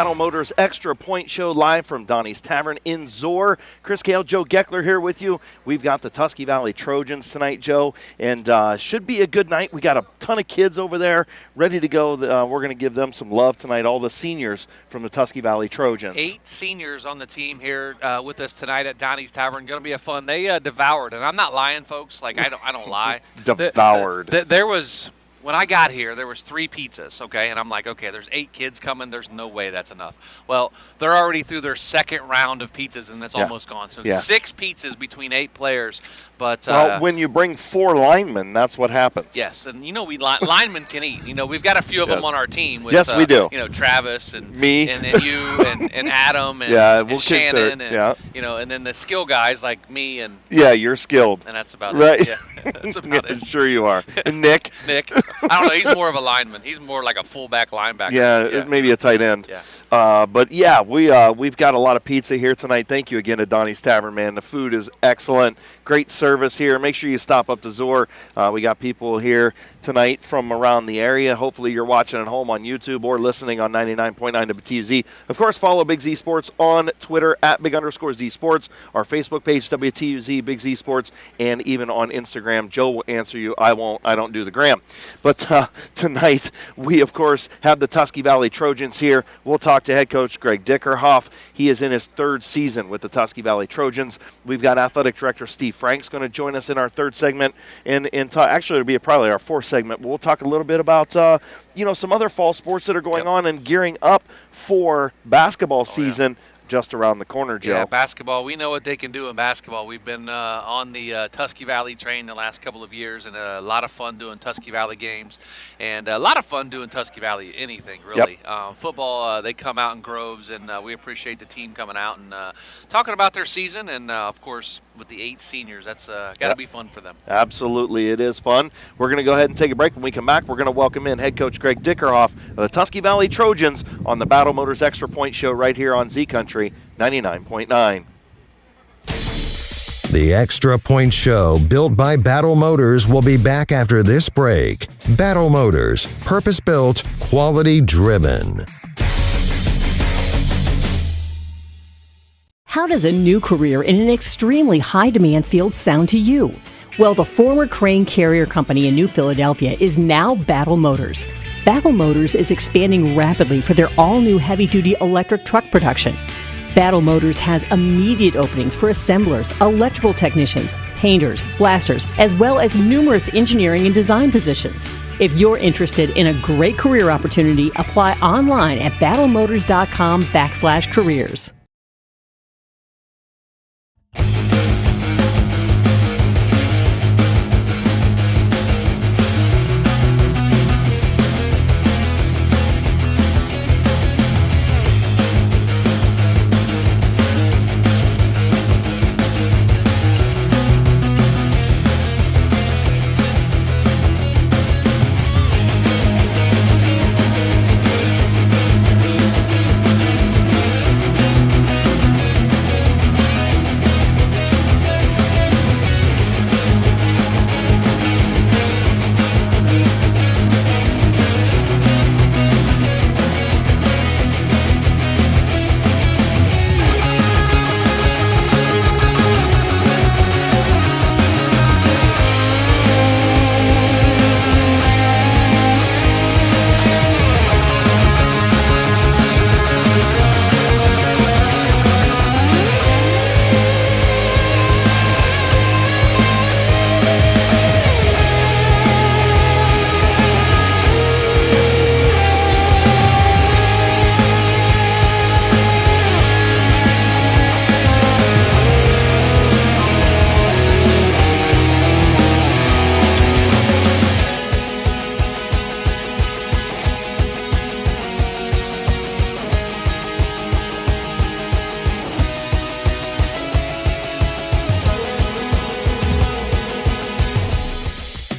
Battle Motors Extra Point Show live from Donnie's Tavern in Zoar. Chris Gale, Joe Geckler here with you. We've got the Tusky Valley Trojans tonight, Joe, and should be a good night. We got a ton of kids over there ready to go. We're going to give them some love tonight, all the seniors from the Tusky Valley Trojans. 8 seniors on the team here with us tonight at Donnie's Tavern. Going to be a fun. They devoured, and I'm not lying, folks. Like, I don't lie. Devoured. There was... When I got here, there was 3 pizzas, okay? And I'm like, okay, there's 8 kids coming. There's no way that's enough. Well, they're already through their second round of pizzas, and that's almost gone. So 6 pizzas between 8 players. But well, when you bring 4 linemen, that's what happens. Yes, and we linemen can eat. We've got a few of them on our team. With, yes, we do. Travis and me and you and Adam and, we'll and Shannon and and then the skill guys like me and you're skilled. And that's about it. Yeah, that's about it. Sure you are. And Nick. I don't know. He's more of a lineman. He's more like a fullback linebacker. Yeah, maybe a tight end. Yeah. But we've got a lot of pizza here tonight. Thank you again to Donnie's Tavern, man. The food is excellent. Great service here. Make sure you stop up to Zoar. We got people here tonight from around the area. Hopefully you're watching at home on YouTube or listening on 99.9 WTUZ. Of course, follow Big Z Sports on Twitter at @Big_Z Sports, our Facebook page, WTUZ Big Z Sports, and even on Instagram. Joe will answer you. I won't. I don't do the gram. But tonight, we, of course, have the Tusky Valley Trojans here. We'll talk to head coach Greg Dickerhoff. He is in his 3rd season with the Tusky Valley Trojans. We've got athletic director Steve Frank's going to join us in our 3rd segment. Actually, it'll be probably our 4th segment. But we'll talk a little bit about some other fall sports that are going on and gearing up for basketball season. Just around the corner, Joe. Yeah, basketball. We know what they can do in basketball. We've been on the Tusky Valley train the last couple of years, and a lot of fun doing Tusky Valley games, and a lot of fun doing Tusky Valley anything, really. Yep. Football, they come out in groves, and we appreciate the team coming out and talking about their season, and, of course, with the 8 seniors, that's got to be fun for them. Absolutely, it is fun. We're going to go ahead and take a break. When we come back, we're going to welcome in head coach Greg Dickerhoff of the Tusky Valley Trojans on the Battle Motors Extra Point Show right here on Z Country 99.9. The Extra Point Show, built by Battle Motors, will be back after this break. Battle Motors, purpose-built, quality-driven. How does a new career in an extremely high-demand field sound to you? Well, the former Crane Carrier Company in New Philadelphia is now Battle Motors. Battle Motors is expanding rapidly for their all-new heavy-duty electric truck production. Battle Motors has immediate openings for assemblers, electrical technicians, painters, blasters, as well as numerous engineering and design positions. If you're interested in a great career opportunity, apply online at battlemotors.com/careers.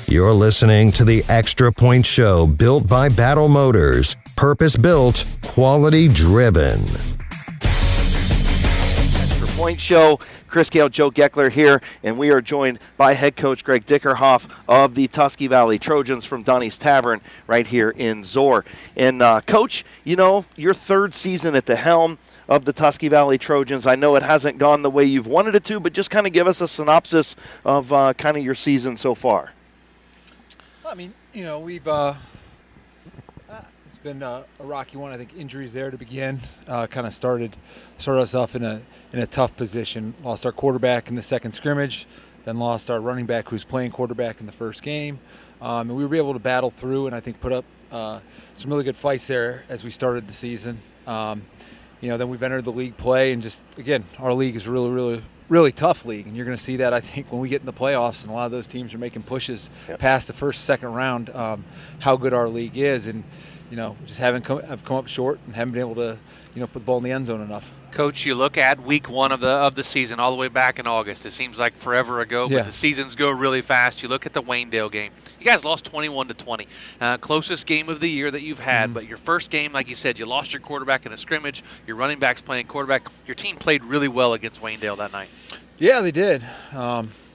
You're listening to the Extra Point Show, built by Battle Motors. Purpose-built, quality-driven. Extra Point Show. Chris Gale, Joe Geckler here, and we are joined by head coach Greg Dickerhoff of the Tusky Valley Trojans from Donnie's Tavern right here in Zoar. And Coach, you know, your third season at the helm of the Tusky Valley Trojans. I know it hasn't gone the way you've wanted it to, but just kind of give us a synopsis of kind of your season so far. I mean, you know, we've it's been a rocky one. I think injuries there to begin kind of started us off in a tough position. Lost our quarterback in the second scrimmage, then lost our running back who's playing quarterback in the first game. And we were able to battle through and I think put up some really good fights there as we started the season. You know, then we've entered the league play, and just, again, our league is really tough league, and you're going to see that, I think, when we get in the playoffs and a lot of those teams are making pushes past the first, second round, how good our league is. And, you know, just have come up short and haven't been able to, you know, put the ball in the end zone enough. Coach, you look at week one of the season all the way back in August. It seems like forever ago, but the seasons go really fast. You look at the Waynedale game. You guys lost 21-20. Closest game of the year that you've had, but your first game, like you said, you lost your quarterback in a scrimmage. Your running back's playing quarterback. Your team played really well against Waynedale that night. Yeah, they did.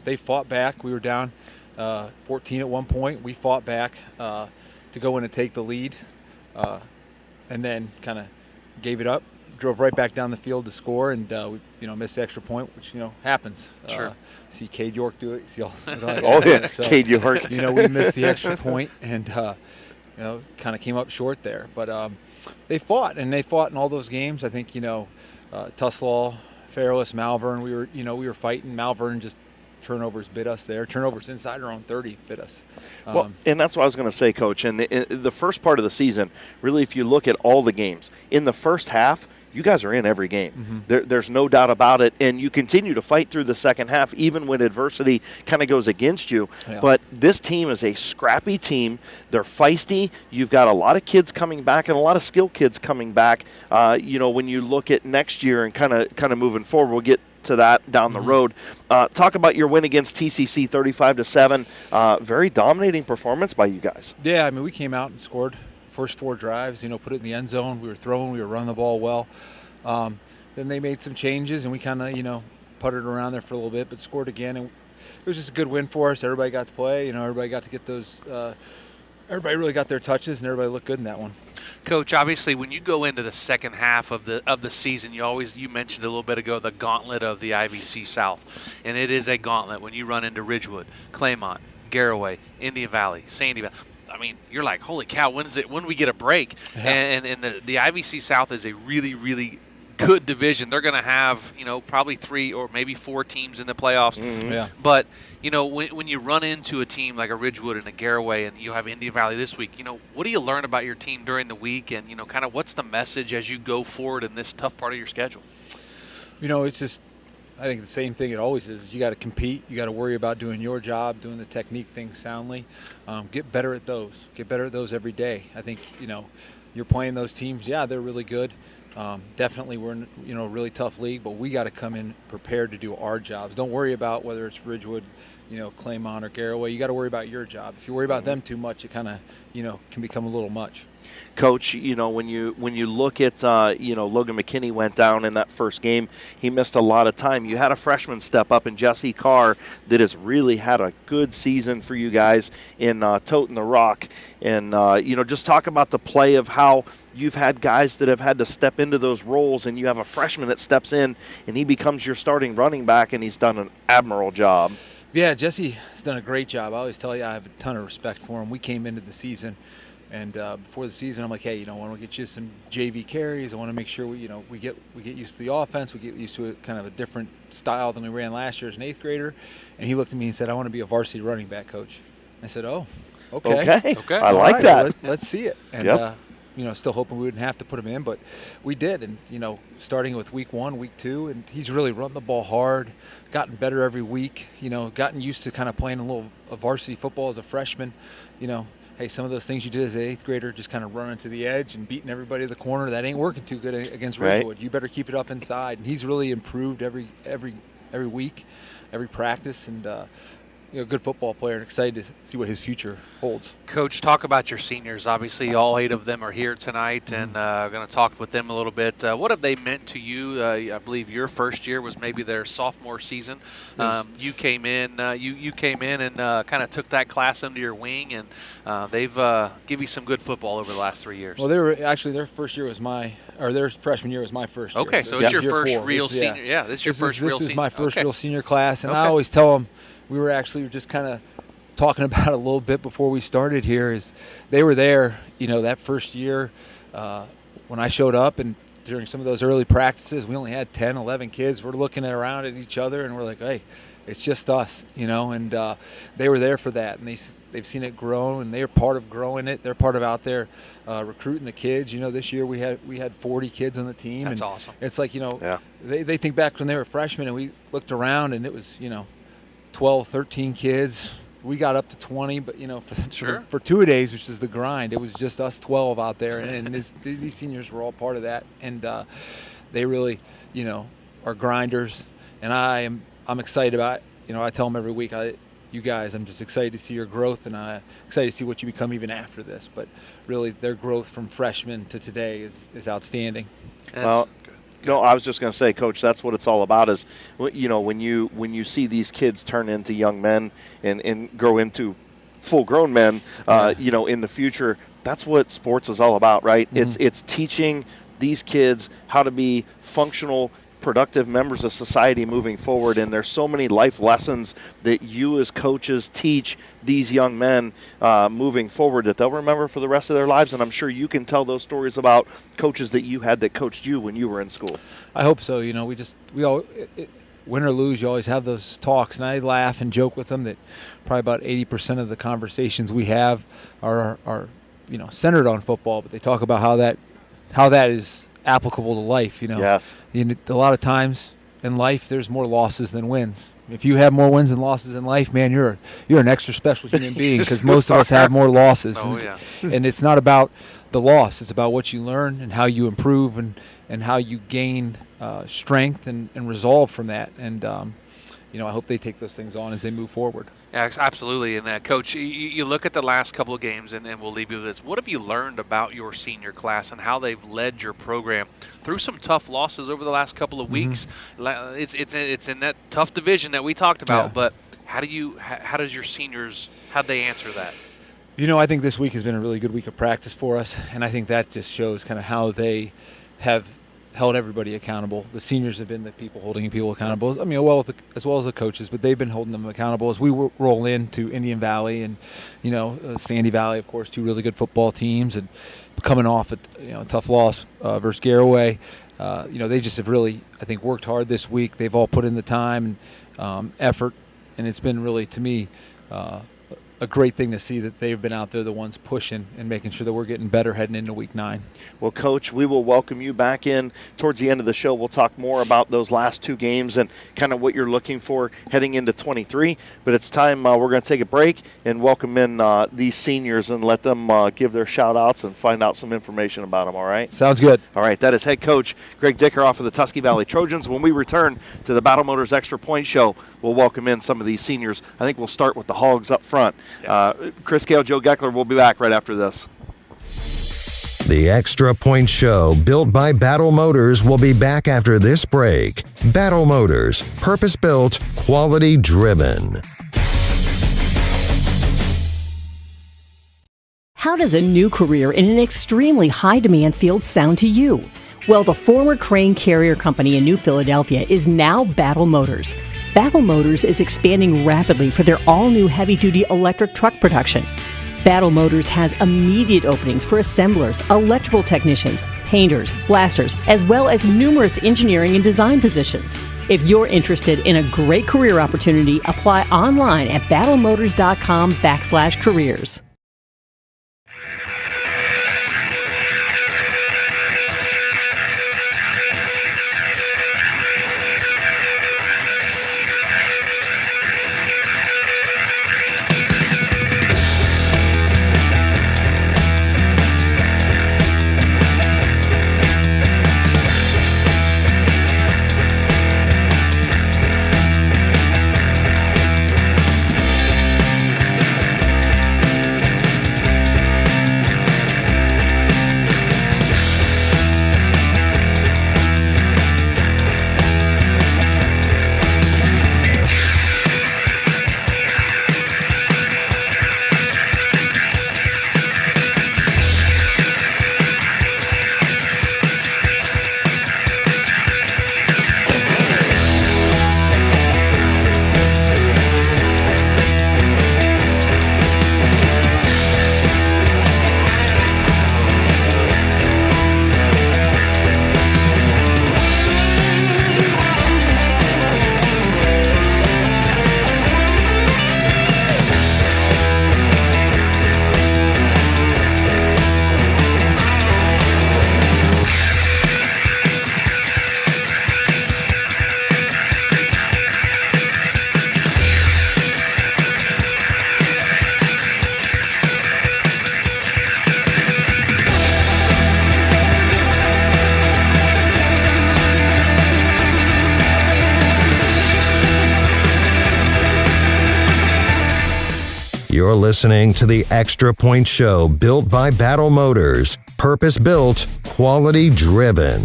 They fought back. We were down 14 at one point. We fought back to go in and take the lead, and then kind of gave it up. Drove right back down the field to score, and we, you know, missed the extra point, which, you know, happens. Sure. See Cade York do it. See all so, Cade York. You know, we missed the extra point, and you know, kind of came up short there. But they fought in all those games. I think, you know, Tuslaw, Fairless, Malvern. We were fighting. Malvern just turnovers bit us there. Turnovers inside our own 30 bit us. Well, and that's what I was going to say, Coach. And in the first part of the season, really, if you look at all the games in the first half, you guys are in every game. There's no doubt about it. And you continue to fight through the second half, even when adversity kind of goes against you. Yeah. But this team is a scrappy team. They're feisty. You've got a lot of kids coming back and a lot of skilled kids coming back. You know, when you look at next year and kind of moving forward, we'll get to that down the road. Talk about your win against TCC 35-7. Very dominating performance by you guys. Yeah, I mean, we came out and scored first 4 drives, you know, put it in the end zone. We were throwing, we were running the ball well. Then they made some changes, and we kind of, you know, puttered around there for a little bit, but scored again. And it was just a good win for us. Everybody got to play. You know, everybody got to get those everybody really got their touches, and everybody looked good in that one. Coach, obviously, when you go into the second half of the season, you mentioned a little bit ago the gauntlet of the IVC South, and it is a gauntlet when you run into Ridgewood, Claymont, Garraway, Indian Valley, Sandy Valley. I mean, you're like, holy cow, when do we get a break? Yeah. And the IVC South is a really, really good division. They're going to have, you know, probably 3 or maybe 4 teams in the playoffs. Yeah. But, you know, when you run into a team like a Ridgewood and a Garraway and you have Indian Valley this week, you know, what do you learn about your team during the week? And, you know, kind of what's the message as you go forward in this tough part of your schedule? You know, it's just, I think the same thing it always is. You got to compete. You got to worry about doing your job, doing the technique things soundly. Get better at those. Get better at those every day. I think, you know, you're playing those teams. Yeah, they're really good. Definitely we're in, you know, a really tough league, but we got to come in prepared to do our jobs. Don't worry about whether it's Ridgewood, you know, Claymont or Garraway. You got to worry about your job. If you worry about them too much, it kind of, you know, can become a little much. Coach, you know, when you look at, you know, Logan McKinney went down in that first game. He missed a lot of time. You had a freshman step up in Jesse Carr that has really had a good season for you guys in toting the rock. And, you know, just talk about the play of how you've had guys that have had to step into those roles, and you have a freshman that steps in, and he becomes your starting running back, and he's done an admirable job. Yeah, Jesse has done a great job. I always tell you I have a ton of respect for him. We came into the season, and before the season, I'm like, hey, you know, I want to get you some JV carries. I want to make sure we get used to the offense. We get used to kind of a different style than we ran last year as an 8th grader. And he looked at me and said, I want to be a varsity running back, coach. I said, oh, okay. I like that. Let's see it. And you know, still hoping we wouldn't have to put him in, but we did. And, you know, starting with week 1, week 2, and he's really run the ball hard, gotten better every week, you know, gotten used to kind of playing a little varsity football as a freshman. You know, hey, some of those things you did as an 8th grader, just kind of running to the edge and beating everybody to the corner, that ain't working too good against Ridgewood. You better keep it up inside. And he's really improved every week, every practice. And good football player, and excited to see what his future holds. Coach, talk about your seniors. Obviously, all 8 of them are here tonight, and going to talk with them a little bit. What have they meant to you? I believe your first year was maybe their sophomore season. You came in. You came in and kind of took that class under your wing, and they've give you some good football over the last 3 years. Well, their first year was their freshman year was my first year. Okay, so it's your first real senior. Yeah, this is your first real senior. This is my first real senior class, and I always tell them, we were actually just kind of talking about it a little bit before we started here, is they were there, that first year when I showed up, and during some of those early practices, we only had 10, 11 kids. We're looking around at each other, and we're like, hey, it's just us, and they were there for that, and they've seen it grow, and they're part of growing it. They're part of out there recruiting the kids. This year we had 40 kids on the team. That's and awesome. It's like, they think back when they were freshmen, and we looked around, and it was, 12, 13 kids. We got up to 20, but for 2 days, which is the grind, it was just us 12 out there, and these seniors were all part of that, and they really, are grinders, and I'm excited about it. I tell them every week, you guys, I'm just excited to see your growth, and I'm excited to see what you become even after this. But really, their growth from freshman to today is outstanding. Well, no, I was just going to say, Coach, that's what it's all about. Is when you see these kids turn into young men and grow into full-grown men, in the future, that's what sports is all about, right? Mm-hmm. It's teaching these kids how to be functional, productive members of society moving forward, and there's so many life lessons that you as coaches teach these young men moving forward that they'll remember for the rest of their lives. And I'm sure you can tell those stories about coaches that you had that coached you when you were in school. I hope so. We all win or lose, you always have those talks, and I laugh and joke with them that probably about 80% of the conversations we have are centered on football, but they talk about how that is applicable to life. Yes. A lot of times in life, there's more losses than wins. If you have more wins than losses in life, man, you're an extra special human being, because most of us have more losses. And it's not about the loss; it's about what you learn and how you improve and how you gain strength and resolve from that. And I hope they take those things on as they move forward. Yeah, absolutely. And Coach, you look at the last couple of games, and we'll leave you with this. What have you learned about your senior class and how they've led your program through some tough losses over the last couple of weeks? It's in that tough division that we talked about. But how'd your seniors, how'd they answer that? I think this week has been a really good week of practice for us, and I think that just shows kind of how they have held everybody accountable. The seniors have been the people holding people accountable. As well as the coaches, but they've been holding them accountable as we roll into Indian Valley and, Sandy Valley, of course, 2 really good football teams, and coming off a tough loss versus Garraway. They just have really, I think, worked hard this week. They've all put in the time and effort, and it's been really, to me, a great thing to see that they've been out there, the ones pushing and making sure that we're getting better heading into week 9. Well, Coach, we will welcome you back in towards the end of the show. We'll talk more about those last 2 games and kind of what you're looking for heading into 23. But it's time we're going to take a break and welcome in these seniors and let them give their shout-outs and find out some information about them, all right? Sounds good. All right, that is head coach Greg Dickerhoff of the Tusky Valley Trojans. When we return to the Battle Motors Extra Point Show, we'll welcome in some of these seniors. I think we'll start with the Hogs up front. Chris Gale, Joe Geckler will be back right after this. The Extra Point Show, built by Battle Motors, will be back after this break. Battle Motors, purpose-built, quality-driven. How does a new career in an extremely high-demand field sound to you? Well, the former crane carrier company in New Philadelphia is now Battle Motors. Battle Motors is expanding rapidly for their all-new heavy-duty electric truck production. Battle Motors has immediate openings for assemblers, electrical technicians, painters, blasters, as well as numerous engineering and design positions. If you're interested in a great career opportunity, apply online at battlemotors.com/careers. You're listening to the Extra Point Show, built by Battle Motors. Purpose-built, quality-driven.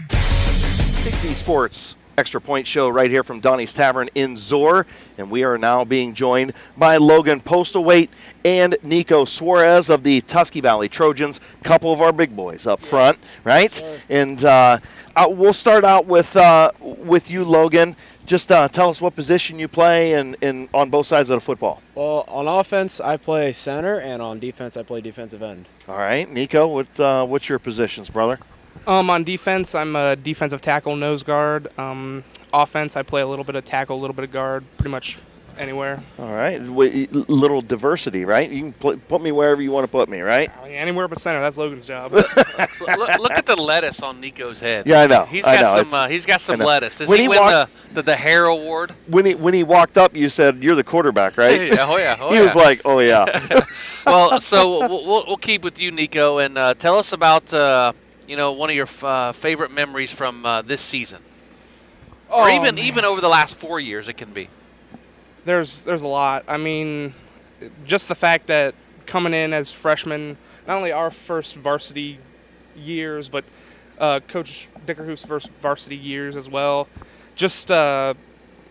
TC Sports Extra Point Show right here from Donnie's Tavern in Zoar. And we are now being joined by Logan Postlethwait and Nico Suarez of the Tusky Valley Trojans. Couple of our big boys up front, right? Sure. And we'll start out with you, Logan. Just tell us what position you play and on both sides of the football. Well, on offense, I play center, and on defense, I play defensive end. All right, Nico, what's your positions, brother? On defense, I'm a defensive tackle, nose guard. Offense, I play a little bit of tackle, a little bit of guard, pretty much anywhere. All right, little diversity, right? You can put me wherever you want to put me, right? Anywhere but center. That's Logan's job. Look at the lettuce on Nico's head. Yeah, I know. He's got some lettuce. Does he win the hair award? When he walked up, you said you're the quarterback, right? Oh yeah. He was like, oh yeah. Well, so we'll keep with you, Nico, and tell us about one of your favorite memories from this season, or even over the last 4 years. It can be. There's a lot. I mean, just the fact that coming in as freshmen, not only our first varsity years, but Coach Dickerhoof's first varsity years as well. Just a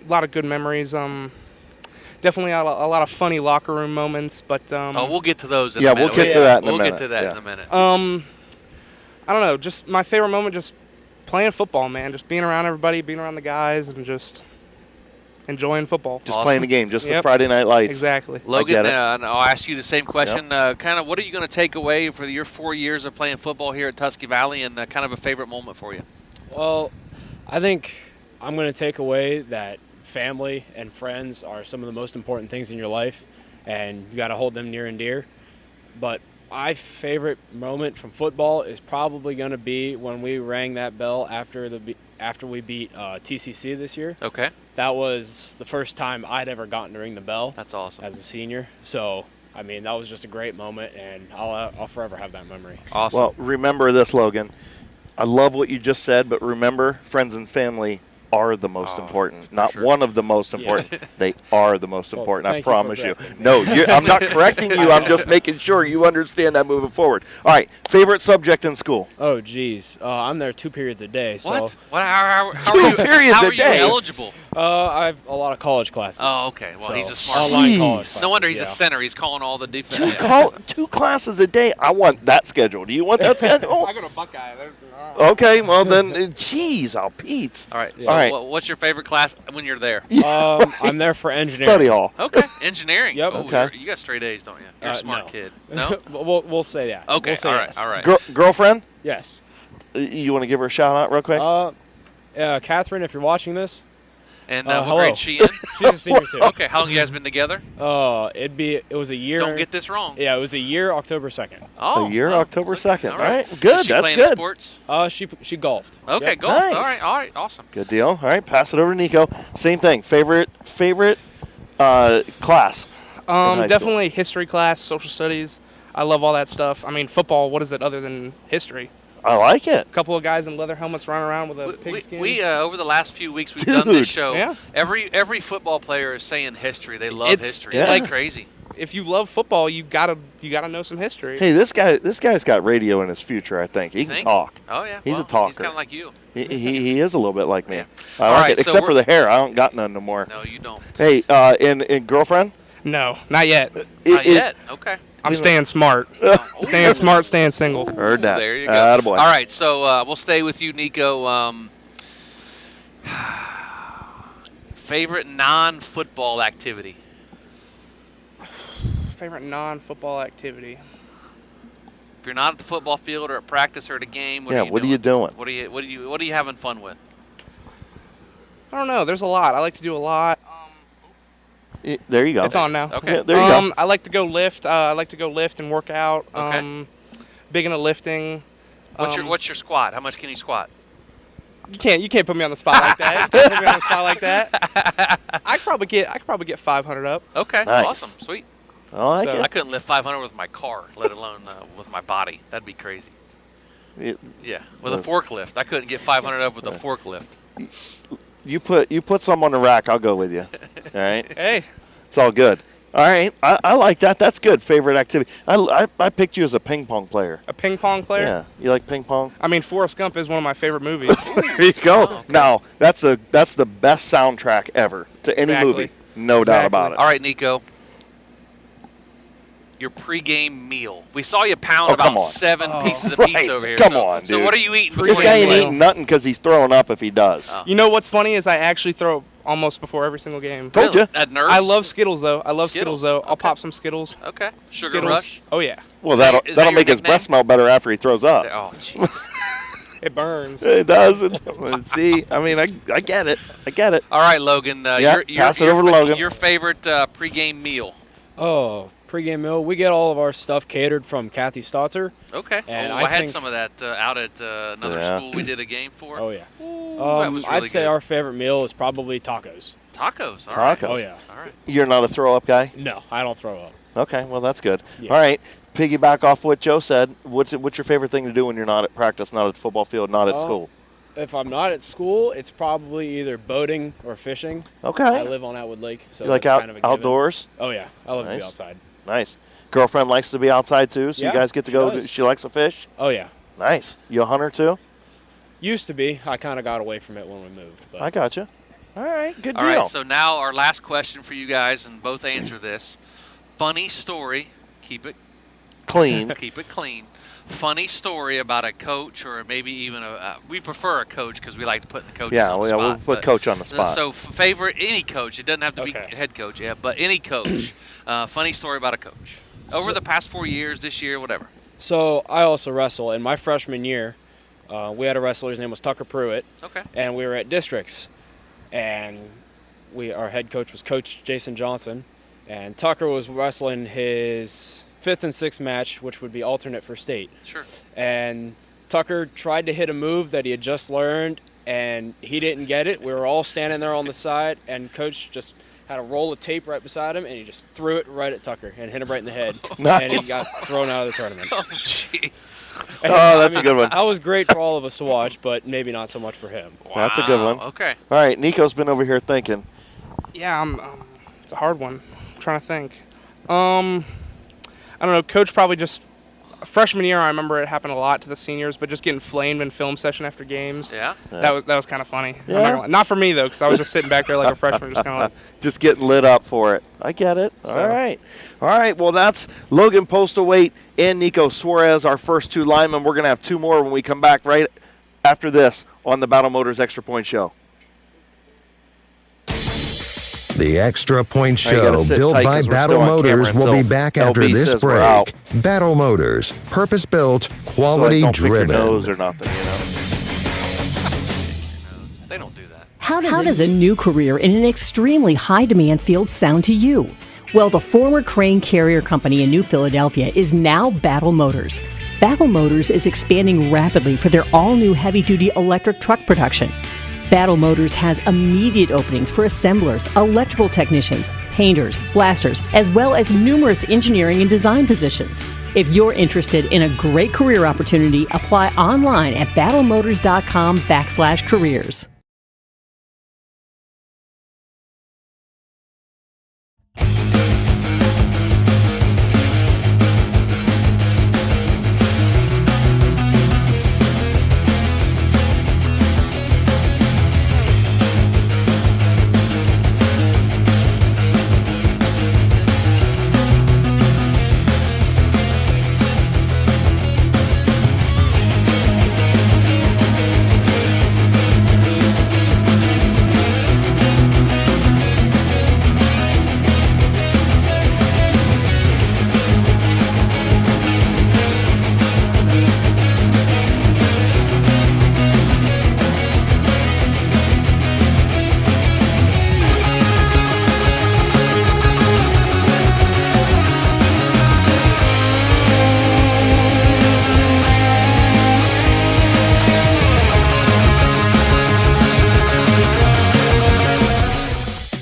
lot of good memories. Definitely a lot of funny locker room moments. But we'll get to those in a minute. We'll get to that in a minute. We'll get to that in a minute. I don't know. Just my favorite moment, just playing football, man. Just being around everybody, being around the guys, and just enjoying football. Just playing the game, just the Friday night lights. Exactly. Logan, I'll ask you the same question. Kind of what are you going to take away for your 4 years of playing football here at Tusky Valley, and kind of a favorite moment for you? Well, I think I'm going to take away that family and friends are some of the most important things in your life, and you got to hold them near and dear. But my favorite moment from football is probably going to be when we rang that bell after we beat TCC this year. Okay. That was the first time I'd ever gotten to ring the bell. That's awesome. As a senior. So, I mean, that was just a great moment, and I'll forever have that memory. Awesome. Well, remember this, Logan. I love what you just said, but remember, friends and family are the most important. Not one of the most important. Yeah. They are the most important. I promise you. No, I'm not correcting you. I'm just making sure you understand that moving forward. All right. Favorite subject in school? Oh, geez. I'm there 2 periods a day. What? So How are you eligible? I have a lot of college classes. Oh, okay. Well, he's a smart online college classes. No wonder he's a center. He's calling all the defense. 2 classes a day. I want that schedule. Do you want that schedule? I go to Buckeye. Okay, well then, geez, Pete's. All right. So all right. What's your favorite class when you're there? I'm there for engineering. Study hall. Okay, engineering. Yep. Okay. You got straight A's, don't you? You're a smart kid. No. We'll say that. Okay. We'll say yes. All right. Girlfriend? Yes. You want to give her a shout out real quick? Catherine, if you're watching this. And what hello. grade is she in? She's a senior too. Okay, how long you guys been together? It was a year. Don't get this wrong. Yeah, it was a year, October 2nd. Oh, a year, October 2nd. All right, good. Is she that's playing good. Sports? She golfed. Okay, yep. golf. Nice. All right, awesome. Good deal. All right, pass it over to Nico. Same thing. Favorite class? Definitely history class, social studies. I love all that stuff. I mean, football. What is it other than history? I like it. A couple of guys in leather helmets running around with a pigskin. We over the last few weeks we've done this show. Yeah. Every football player is saying history. They love history. Yeah. It's like crazy. If you love football, you gotta know some history. Hey, this guy's got radio in his future. I think he can talk. Oh yeah, he's a talker. He's kind of like you. He is a little bit like me. I All like right, it, except for the hair. I don't got none no more. No, you don't. Hey, and girlfriend? No, not yet. Not yet. Okay. I'm staying smart. Staying smart, staying single. Heard that. There you go. Attaboy. All right, so we'll stay with you, Nico. Favorite non-football activity? Favorite non-football activity? If you're not at the football field or at practice or at a game, what are you doing? What are you having fun with? I don't know. There's a lot. I like to do a lot. There you go. It's on now. Okay. Yeah, there you go. I like to go lift. I like to go lift and work out. Okay. Big into lifting. What's your squat? How much can you squat? You can't put me on the spot like that. You can't put me on the spot like that. I could probably get 500 up. Okay. Nice. Awesome. Sweet. I like it. I couldn't lift 500 with my car, let alone with my body. That'd be crazy. Yeah, with a forklift. I couldn't get 500 up with a forklift. You put some on the rack, I'll go with you. All right? Hey. It's all good. All right, I like that. That's good. Favorite activity. I picked you as a ping pong player. A ping pong player? Yeah, you like ping pong? I mean, Forrest Gump is one of my favorite movies. There you go. Oh, okay. Now that's the best soundtrack ever to any movie. No doubt about it. All right, Nico. Your pregame meal. We saw you pound about 7 pieces of pizza over here. Come on, dude. So what are you eating? This guy ain't eating nothing because he's throwing up if he does. Oh. You know what's funny is I actually throw almost before every single game. Told you. At Nerves? I love Skittles, though. I'll Okay. pop some Skittles. Okay. Sugar Skittles. Rush? Oh, yeah. Well, Is that that'll your make his nickname? breath smell better after he throws up. Oh, jeez. It burns. It does. See, I mean, I get it. I get it. All right, Logan. Pass it over to Logan. Your favorite pregame meal? Oh, pregame meal. We get all of our stuff catered from Kathy Stotzer. Okay. And I had think- some of that out at another school we did a game for. Oh, yeah. that was really I'd say good. our favorite meal is probably tacos. Tacos. All right. Tacos. Oh, yeah. All right. You're not a throw-up guy? No, I don't throw up. Okay, well, that's good. Yeah. All right, piggyback off what Joe said. What's your favorite thing to do when you're not at practice, not at the football field, not at school? If I'm not at school, it's probably either boating or fishing. I Okay. live on Atwood Lake, so You like that's kind of a given. outdoors? Oh, yeah. I love to Nice. be outside. Nice. Girlfriend likes to be outside, too, so Yeah, you guys get to she go. does. She likes to fish? Oh, yeah. Nice. You a hunter, too? Used to be. I kind of got away from it when we moved. But I got you. All right, good All deal. right. So now our last question for you guys, and both answer this. Funny story. Keep it Clean. Keep it clean. Funny story about a coach, or maybe even we prefer a coach because we like to put the coaches on the spot. We'll put but- Coach on the spot. So favorite any coach. It doesn't have to be Okay. head coach, but any coach. Funny story about a coach over the past 4 years, this year, whatever. So I also wrestle. In my freshman year, we had a wrestler. His name was Tucker Pruitt, Okay. and we were at districts. And our head coach was Coach Jason Johnson. And Tucker was wrestling his 5th and 6th match, which would be alternate for state. Sure. And Tucker tried to hit a move that he had just learned, and he didn't get it. We were all standing there on the side, and Coach just had a roll of tape right beside him, and he just threw it right at Tucker and hit him right in the head. Nice. And he got thrown out of the tournament. Oh, jeez. And, Oh, that's a good one. That was great for all of us to watch, but maybe not so much for him. That's a good one. Wow, Okay. All right, Nico's been over here thinking. Yeah, it's a hard one. I'm trying to think. I don't know. Coach probably just freshman year. I remember it happened a lot to the seniors, but just getting flamed in film session after games. Yeah. That was kind of funny. I'm Yeah. not gonna lie. Not for me though, because I was just sitting back there like a freshman, just kind of like. Just getting lit up for it. I get it. All So- right. All right. Well, that's Logan Postlethwait and Nico Suarez, our first 2 linemen. We're going to have 2 more when we come back right after this on the Battle Motors Extra Point Show. The Extra Point Now you gotta Show, sit built tight by 'cause we're Battle still on Motors, camera will be until back after LB this says we're out. break. Battle Motors, purpose-built, So, like, quality don't pick your driven. nose or nothing, you know. They don't do that. How does a new career in an extremely high-demand field sound to you? Well, the former crane carrier company in New Philadelphia is now Battle Motors. Battle Motors is expanding rapidly for their all-new heavy-duty electric truck production. Battle Motors has immediate openings for assemblers, electrical technicians, painters, blasters, as well as numerous engineering and design positions. If you're interested in a great career opportunity, apply online at battlemotors.com/careers.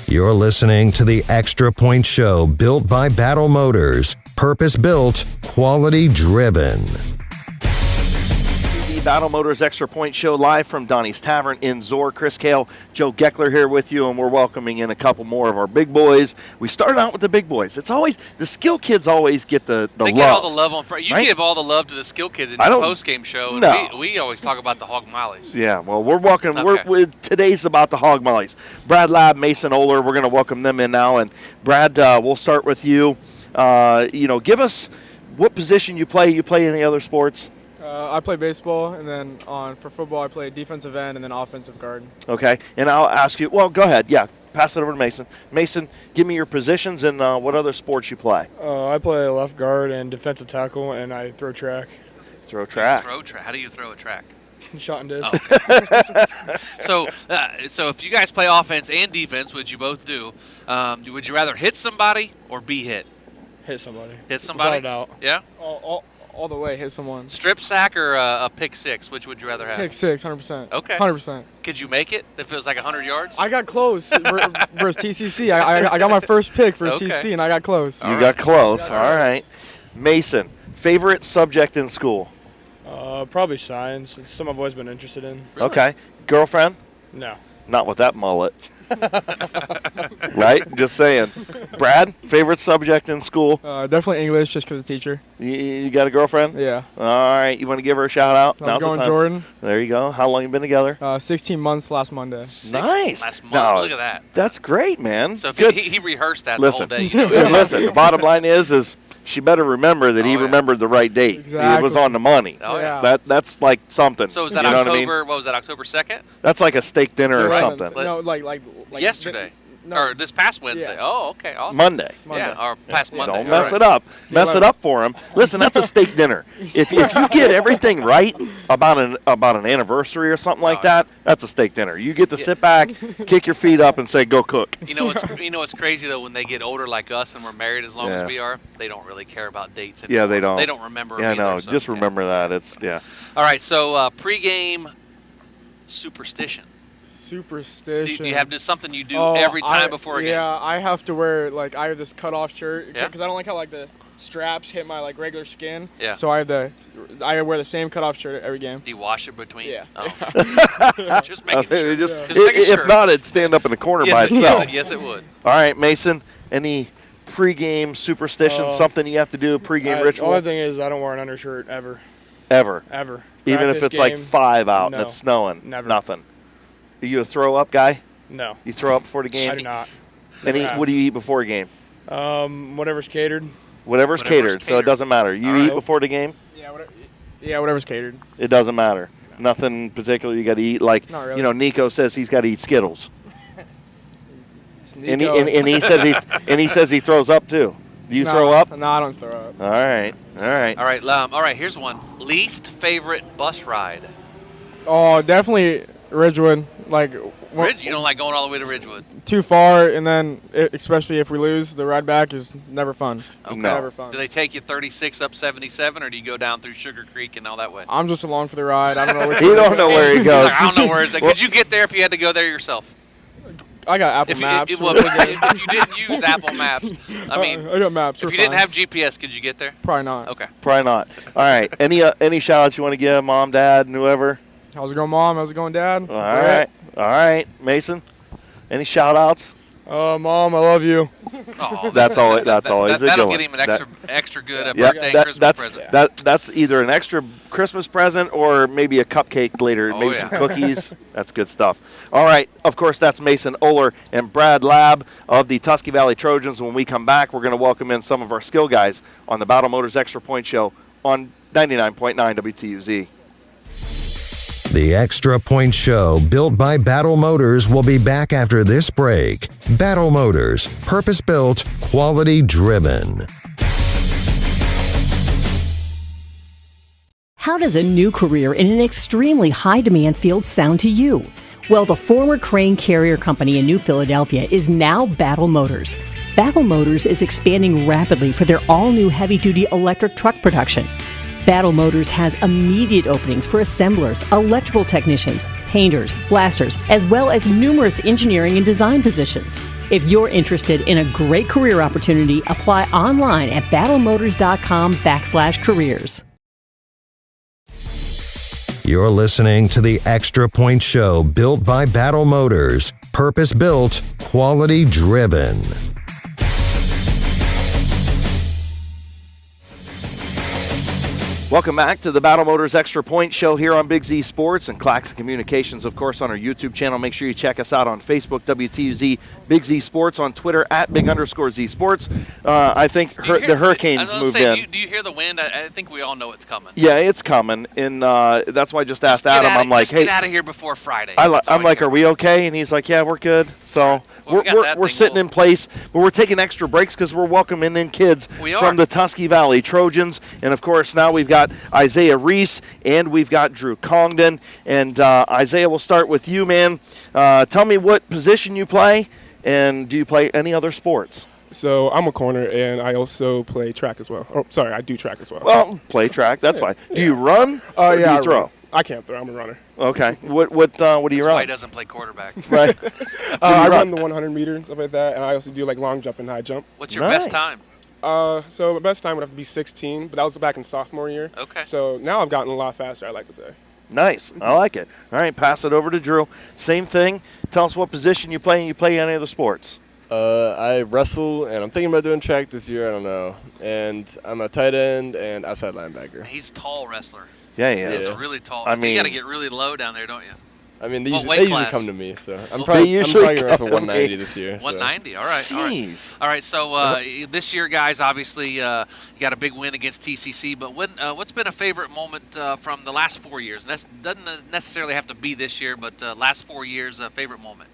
You're listening to the Extra Point Show, built by Battle Motors, purpose-built, quality driven. Battle Motors Extra Point Show live from Donnie's Tavern in Zoar. Chris Kale, Joe Geckler here with you, and we're welcoming in a couple more of our big boys. We started out with the big boys. It's always the skill kids always get the they love. Get all the love on Friday. You right? give all the love to the skill kids in I your don't- post-game show. And No. we always talk about the hog mollies. Yeah, well, we're welcome. Okay. Today's about the hog mollies. Brad Lab, Mason Ohler, we're going to welcome them in now. And Brad, we'll start with you. Give us what position you play. You play any other sports? I play baseball, and then for football I play defensive end and then offensive guard. Okay, and I'll ask you. Well, go ahead. Yeah, pass it over to Mason. Mason, give me your positions and what other sports you play. I play left guard and defensive tackle, and I throw track. Throw track. How do you throw a track? Shot and disc. Oh, okay. So if you guys play offense and defense, which you both do, would you rather hit somebody or be hit? Hit somebody. Hit somebody? Without a doubt. Yeah? All the way, hit someone. Strip sack or a pick six? Which would you rather have? Pick six, 100%. Okay. 100%. Could you make it if it was like 100 yards? I got close versus TCC. I got my first pick versus Okay. TCC, and I got close. You got close. All right. Mason, favorite subject in school? Probably science. It's something I've always been interested in. Really? Okay. Girlfriend? No. Not with that mullet. Right? Just saying. Brad, favorite subject in school? Definitely English, just because of the teacher. You got a girlfriend? Yeah. All right. You want to give her a shout out? I was going Jordan. There you go. How long you been together? 16 months last Monday. Nice. Last month. No, Look at that. That's great, man. So if Good. he rehearsed that Listen, the whole day. and listen, the bottom line is she better remember that he Oh, yeah. remembered the right date. It was Exactly. on the money. Oh, yeah. That's like something. So is that you know October? What I mean? What was that? October 2nd? That's like a steak dinner or Right. something. No, like Yesterday. No. Or this past Wednesday. Yeah. Oh, okay. Awesome. Monday. Yeah, or past Monday. Don't All mess right. it up. Mess it up for him. Listen, that's a steak dinner. If you get everything right about an anniversary or something like that, that's a steak dinner. You get to sit back, kick your feet up, and say, "Go cook." You know what's crazy though? When they get older like us and we're married as long Yeah. as we are, they don't really care about dates anymore. Yeah, they don't. They don't remember. Yeah, either, no. so, Just yeah. remember that. It's yeah. All right. So pregame superstition. Superstition. Do you have just something you do every time before a game? Yeah, I have to wear I have this cutoff shirt Yeah. because I don't like how the straps hit my regular skin. Yeah. So I wear the same cutoff shirt every game. Do you wash it between? Yeah. Oh. Just making sure. Just- Just making if sure. not, it'd stand up in the corner by itself. Yes, it would. All right, Mason. Any pregame superstition? Something you have to do? A pregame The ritual? only thing is I don't wear an undershirt ever. Ever. Even if Practice it's like game, 5 out no. and it's snowing. Never. Nothing. Are you a throw up guy? No. You throw up before the game? I do not. What do you eat before a game? Whatever's catered. Whatever's catered, so it doesn't matter. You All eat right. before the game? Yeah, whatever's catered. It doesn't matter. Nothing particular you got to eat. Like, Not really. Nico says he's got to eat Skittles. And Nico. he says he throws up too. Do you No, throw up? No, I don't throw up. All right. All right. Here's one. Least favorite bus ride. Oh, definitely Ridgewood. You don't like going all the way to Ridgewood. Too far, and then especially if we lose, the ride back is never fun. Okay. No. Never fun. Do they take you 36 up 77, or do you go down through Sugar Creek and all that way? I'm just along for the ride. I don't know which You way don't to know go. where he goes. I don't know where it's at. Could you get there if you had to go there yourself? I got Apple If you, Maps. if you didn't use Apple Maps, I mean, I got maps. if we're you didn't fine. have GPS, could you get there? Probably not. Okay. Probably not. All right. Any shout outs you want to give, Mom, Dad, and whoever? How's it going, Mom? How's it going, Dad? All right. Mason, any shout outs? Mom, I love you. Oh, That's all. That's always a good that'll one. get him an extra good Yeah, birthday and Christmas present. that's either an extra Christmas present or maybe a cupcake later, Oh, maybe yeah. some cookies. That's good stuff. All right, of course, that's Mason Ohler and Brad Lab of the Tusky Valley Trojans. When we come back, we're going to welcome in some of our skill guys on the Battle Motors Extra Point Show on 99.9 WTUZ. The Extra Point Show, built by Battle Motors, will be back after this break. Battle Motors, purpose-built, quality-driven. How does a new career in an extremely high-demand field sound to you? Well, the former crane carrier company in New Philadelphia is now Battle Motors. Battle Motors is expanding rapidly for their all-new heavy-duty electric truck production. Battle Motors has immediate openings for assemblers, electrical technicians, painters, blasters, as well as numerous engineering and design positions. If you're interested in a great career opportunity, apply online at battlemotors.com/careers. You're listening to the Extra Point Show, built by Battle Motors. Purpose-built, quality-driven. Welcome back to the Battle Motors Extra Point Show here on Big Z Sports and Claxon Communications, of course, on our YouTube channel. Make sure you check us out on Facebook, WTUZ, Big Z Sports, on Twitter, @Big_Z Sports. I think the Hurricanes moved in. Do you hear the wind? I think we all know it's coming. Yeah, it's coming, and that's why I just asked Adam. I'm like, hey, get out of here before Friday. I'm like, are we okay? And he's like, yeah, we're good. So we're sitting in place, but we're taking extra breaks because we're welcoming in kids from the Tusky Valley Trojans, and of course now we've got Isaiah Ries and we've got Drew Congdon. And Isaiah, we'll start with you, man. Tell me what position you play, and do you play any other sports? So I'm a corner, and I also play track as well. Oh, sorry, I do track as well. Well, play track, that's fine. Do you run? Yeah, do you throw? I can't throw. I'm a runner. Okay. What do you run? That's why he doesn't play quarterback. Right. I run the 100 meter and stuff like that, and I also do like long jump and high jump. What's your best time? So my best time would have to be 16, but that was back in sophomore year. Okay. So now I've gotten a lot faster, I like to say. Nice. I like it. All right, pass it over to Drew. Same thing. Tell us what position you play, and you play any other sports. I wrestle, and I'm thinking about doing track this year. I don't know. And I'm a tight end and outside linebacker. He's a tall wrestler. Yeah, he is. He's really tall. I mean, you got to get really low down there, don't you? I mean, they usually come to me, so I'm probably going to wrestle 190 this year. 190, all right. Jeez. All right, so this year, guys, obviously you got a big win against TCC, but what's been a favorite moment from the last 4 years? And that doesn't necessarily have to be this year, but last 4 years, a favorite moment.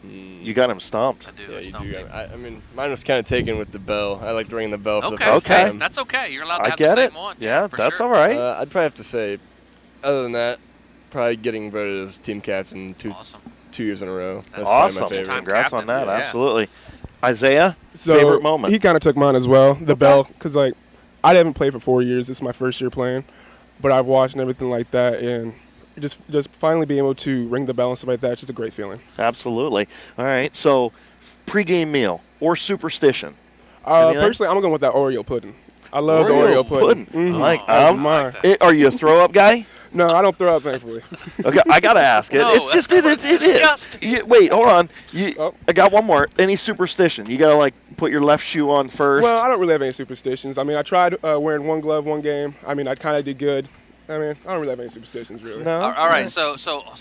You got him stumped. I do. Yeah, you do. I mean, mine was kind of taken with the bell. I like ringing the bell for the first Okay. time. That's okay. You're allowed to I have get the it. same one. Yeah, for that's sure. all right. I'd probably have to say, other than that, probably getting voted as team captain 2 years in a row. That's awesome. probably my favorite. Congrats on that. Yeah. Absolutely. Isaiah, So favorite moment? he kind of took mine as well, the bell, because like I haven't played for 4 years. This is my first year playing, but I've watched and everything like that, and just finally being able to ring the bell and stuff like that, it's just a great feeling. Absolutely. All right. So, pregame meal or superstition? Personally, I'm going with that Oreo pudding. I love the Oreo pudding. Mm-hmm. Mine. Are you a throw-up guy? No, I don't throw up, thankfully. Okay, I gotta ask it. No, it's just it is. disgusting. Wait, hold on. I got one more. Any superstition? You gotta like put your left shoe on first. Well, I don't really have any superstitions. I mean, I tried wearing one glove one game. I mean, I kind of did good. I mean, I don't really have any superstitions, really. No. All right, so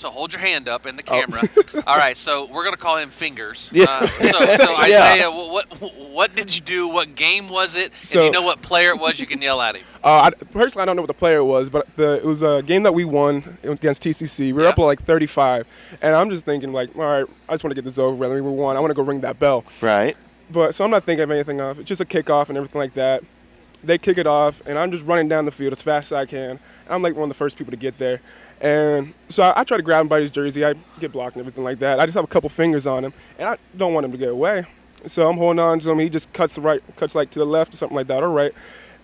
hold your hand up in the camera. All right, so we're gonna call him Fingers. Yeah. So Isaiah, what did you do? What game was it? And do you know what player it was? You can yell at him. Personally, I don't know what the player was, but it was a game that we won against TCC. We were up like 35, and I'm just thinking like, all right, I just want to get this over with. I mean, we won. I want to go ring that bell. Right. But so I'm not thinking of anything of. It's just a kickoff and everything like that. They kick it off, and I'm just running down the field as fast as I can. I'm like one of the first people to get there. And so I try to grab him by his jersey. I get blocked and everything like that. I just have a couple fingers on him, and I don't want him to get away. So I'm holding on to him. He just cuts like to the left or something like that, all right.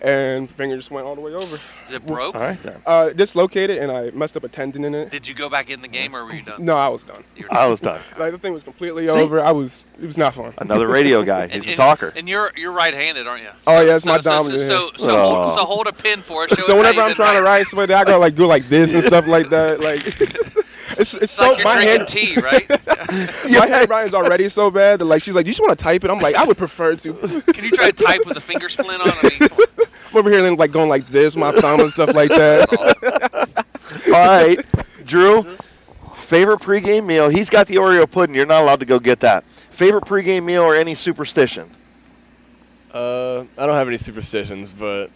And finger just went all the way over. Is it broke? All right, then. Dislocated, and I messed up a tendon in it. Did you go back in the game, or were you done? No, I was done. I was done. Like the thing was completely over. It was not fun. Another radio guy. He's a talker. And you're right-handed, aren't you? Oh yeah, it's my dominant. So hold a pin for us. So whenever I'm trying to write something, I gotta like go like this and stuff like that. Like it's so like you're my drinking tea, right? My handwriting's already so bad that like she's like, you just want to type it? I'm like, I would prefer to. Can you try to type with a finger splint on? I mean, I'm over here like going like this, my thumb and stuff like that. All right, Drew. Favorite pregame meal? He's got the Oreo pudding. You're not allowed to go get that. Favorite pregame meal or any superstition? I don't have any superstitions, but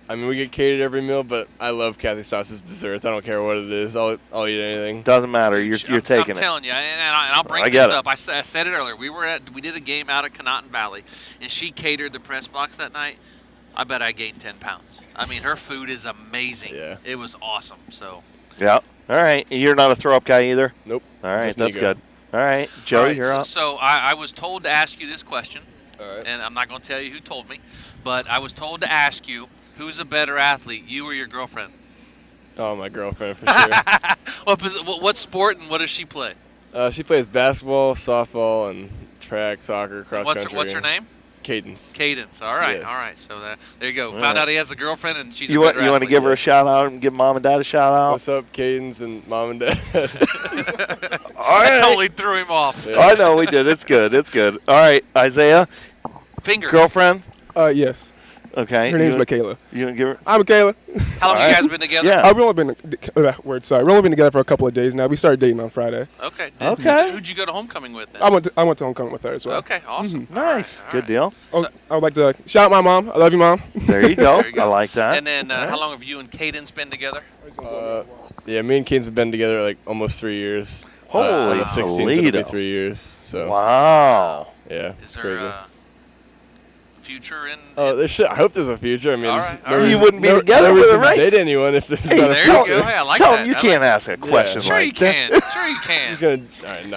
I mean we get catered every meal. But I love Kathy Sauce's desserts. I don't care what it is. I'll eat anything. Doesn't matter. You're taking it. I'm telling you, and I'll bring I this get up. I said it earlier. We did a game out at Congdon Valley, and she catered the press box that night. I bet I gained 10 pounds. I mean, her food is amazing. Yeah. It was awesome. So. Yeah. All right. You're not a throw-up guy either? Nope. All right. Just That's Nico. good. All right. Joe, All right, you're up. So I was told to ask you this question, All right. and I'm not going to tell you who told me, but I was told to ask you, who's a better athlete, you or your girlfriend? Oh, my girlfriend for sure. What sport and what does she play? She plays basketball, softball, and track, soccer, cross country. What's her name? Cadence. Cadence. All right. Yes. All right. So there you go. All Found right. out he has a girlfriend, and she's You a want better to athlete. give her a shout out and give mom and dad a shout out? What's up, Cadence and mom and dad? All right. I totally threw him off. Yeah. I know we did. It's good. It's good. All right, Isaiah. Finger. Girlfriend. Yes. Okay. Her name's Michaela. You gonna give her? I'm Michaela. How long All you right. guys been together? Yeah. We've only been we've only been together for a couple of days now. We started dating on Friday. Okay. Okay. Who'd you go to homecoming with then? I went to homecoming with her as well. Okay. Awesome. Nice. All right, all Good right. deal. Oh, I would like to shout out my mom. I love you, Mom. There you go. There you go. I like that. And then All right. how long have you and Cadence been together? Yeah, me and Cadence have been together like almost 3 years. Holy on the 16th, it'll Toledo. be 3 years. So Wow. yeah, Is it's there crazy. a future in? Oh, I hope there's a future. I mean, All right, all no right. You reason- wouldn't be no- together no with reason her, to right? date anyone if there's Hey, not a there future. you go. Hey, I like tell that. him you I can't like ask a question Sure you like that. can. Sure you can. He's gonna. All right,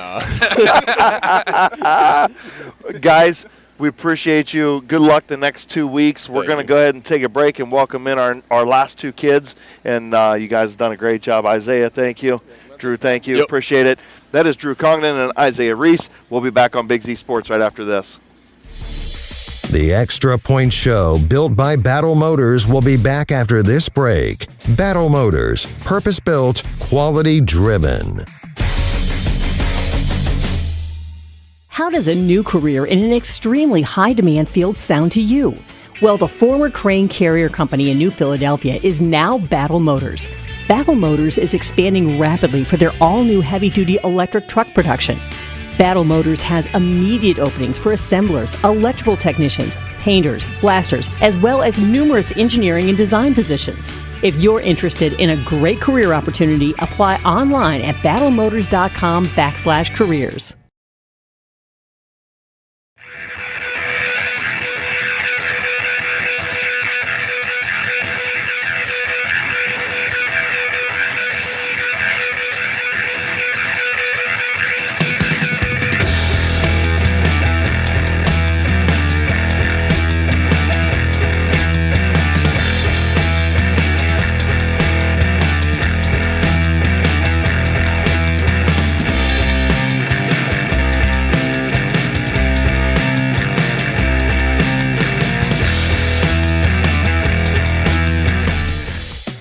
nah. Guys, we appreciate you. Good luck the next 2 weeks. We're Thank going to you. go ahead and take a break and welcome in our last two kids. And you guys have done a great job. Isaiah, thank you. Drew, thank you. Yep. Appreciate it. That is Drew Congdon and Isaiah Ries. We'll be back on Big Z Sports right after this. The Extra Point Show, built by Battle Motors, will be back after this break. Battle Motors, purpose-built, quality-driven. How does a new career in an extremely high-demand field sound to you? Well, the former Crane Carrier Company in New Philadelphia is now Battle Motors. Battle Motors is expanding rapidly for their all-new heavy-duty electric truck production. Battle Motors has immediate openings for assemblers, electrical technicians, painters, blasters, as well as numerous engineering and design positions. If you're interested in a great career opportunity, apply online at battlemotors.com/careers.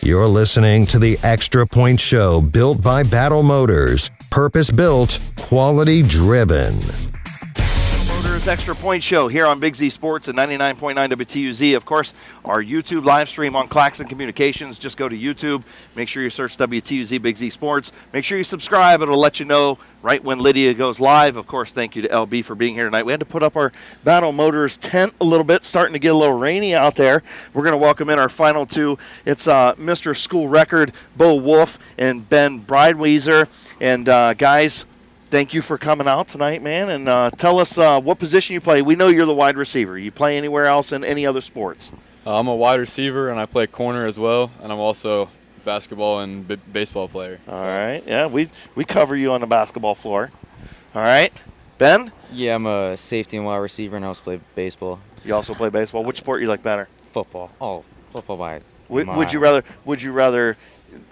You're listening to the Extra Point Show, built by Battle Motors. Purpose-built, quality-driven. Motors Extra Point Show here on Big Z Sports at 99.9 WTUZ. Of course, our YouTube live stream on Claxon Communications. Just go to YouTube. Make sure you search WTUZ Big Z Sports. Make sure you subscribe. It'll let you know right when Lydia goes live. Of course, thank you to LB for being here tonight. We had to put up our Battle Motors tent a little bit. Starting to get a little rainy out there. We're going to welcome in our final two. It's Mr. School Record, Beau Wolf, and Ben Brideweser. And guys, thank you for coming out tonight, man. And tell us what position you play. We know you're the wide receiver. You play anywhere else in any other sports? I'm a wide receiver, and I play corner as well. And I'm also a basketball and baseball player. All right. Yeah, we cover you on the basketball floor. All right. Ben? Yeah, I'm a safety and wide receiver, and I also play baseball. You also play baseball. Which sport you like better? Football. Oh, football by Would you rather